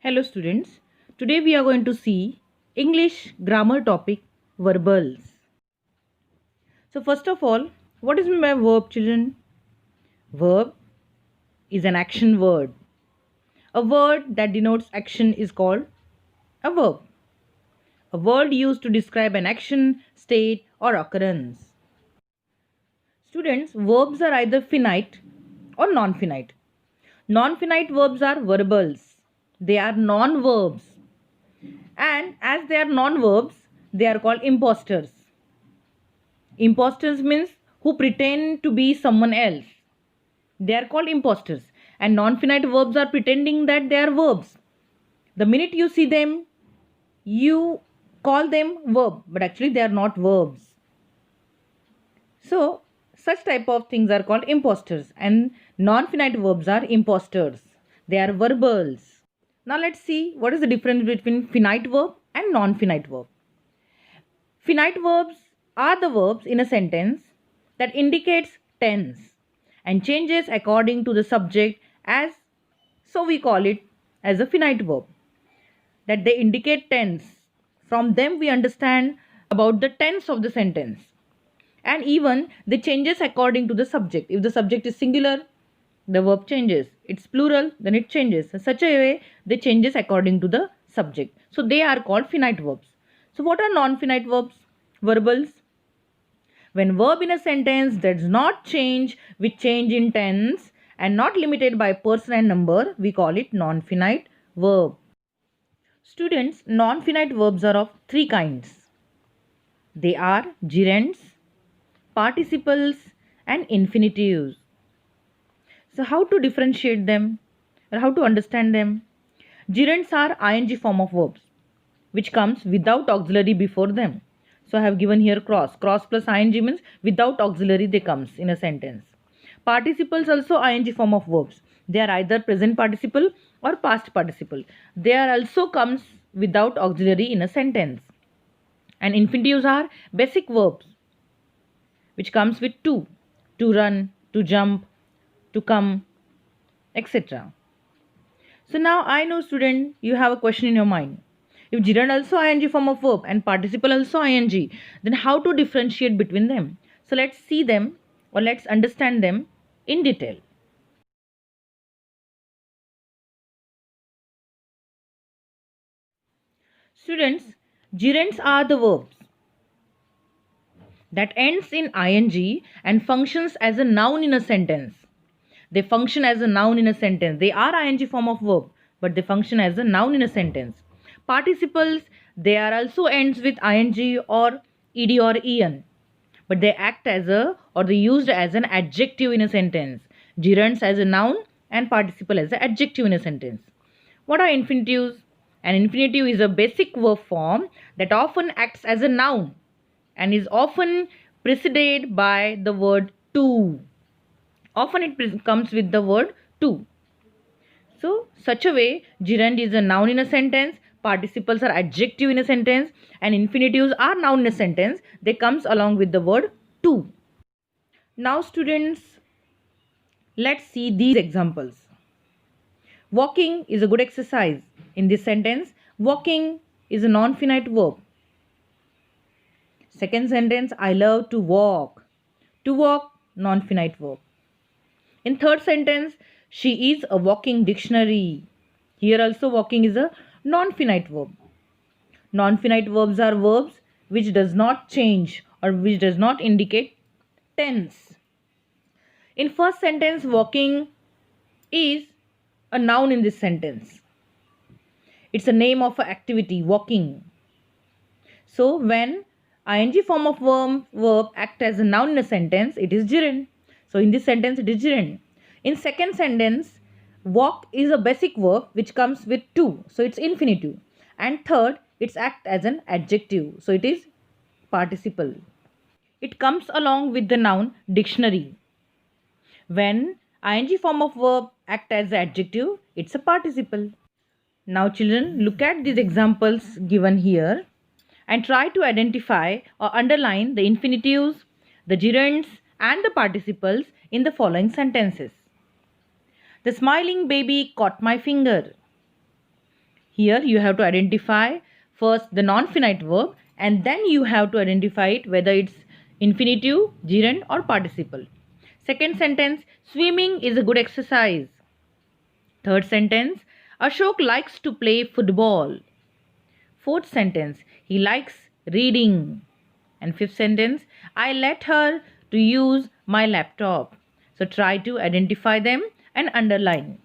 Hello students, today we are going to see English grammar topic verbals. So first of all, what is my verb children? Verb is an action word. A word that denotes action is called a verb. A word used to describe an action, state or occurrence. Students, verbs are either finite or non-finite. Non-finite verbs are verbals. They are non-verbs. And as they are non-verbs, they are called imposters. Imposters means who pretend to be someone else. They are called imposters. And non-finite verbs are pretending that they are verbs. The minute you see them, you call them verb, but actually they are not verbs. So, such type of things are called imposters, and non-finite verbs are imposters. They are verbals. Now let's see what is the difference between finite verb and non-finite verb. Finite verbs are the verbs in a sentence that indicates tense and changes according to the subject, as so we call it as a finite verb, that they indicate tense. From them we understand about the tense of the sentence, and even they changes according to the subject. If the subject is singular, the verb changes. It's plural, then it changes. In such a way they changes according to the subject. So they are called finite verbs. So what are non-finite verbs? Verbals. When verb in a sentence does not change with change in tense and not limited by person and number, we call it non-finite verb. Students, non-finite verbs are of three kinds. They are gerunds, participles and infinitives. So how to differentiate them or how to understand them? Gerunds are ing form of verbs which comes without auxiliary before them. So I have given here cross. Cross plus ing means without auxiliary they comes in a sentence. Participles also ing form of verbs. They are either present participle or past participle. They are also comes without auxiliary in a sentence. And infinitives are basic verbs which comes with to run, to jump, to come, etc. So now I know student you have a question in your mind. If gerund also ing form of verb and participle also ing, then how to differentiate between them? So let's see them or let's understand them in detail. Students, gerunds are the verbs that ends in ing and functions as a noun in a sentence. They function as a noun in a sentence. They are ing form of verb, but they function as a noun in a sentence. Participles, they are also ends with ing or ed or en, but they act as a or they used as an adjective in a sentence. Gerunds as a noun and participle as an adjective in a sentence. What are infinitives? An infinitive is a basic verb form that often acts as a noun and is often preceded by the word to. Often it comes with the word to. So, such a way, gerund is a noun in a sentence, participles are adjective in a sentence, and infinitives are noun in a sentence. They comes along with the word to. Now, students, let's see these examples. Walking is a good exercise. In this sentence, walking is a non-finite verb. Second sentence, I love to walk. To walk, non-finite verb. In third sentence, she is a walking dictionary. Here also walking is a non-finite verb. Non-finite verbs are verbs which does not change or which does not indicate tense. In first sentence, walking is a noun in this sentence. It's a name of an activity, walking. So when ing form of verb act as a noun in a sentence, it is gerund. So in this sentence, it is gerund. In second sentence, walk is a basic verb which comes with to, so it's infinitive. And third, it's act as an adjective, so it is participle. It comes along with the noun dictionary. When ing form of verb act as an adjective, it's a participle. Now children, look at these examples given here and try to identify or underline the infinitives, the gerunds and the participles in the following sentences. The smiling baby caught my finger. Here you have to identify first the non-finite verb and then you have to identify it whether it's infinitive, gerund or participle. Second sentence, swimming is a good exercise. Third sentence, Ashok likes to play football. Fourth sentence, he likes reading. And fifth sentence, I let her to use my laptop. So try to identify them and underline.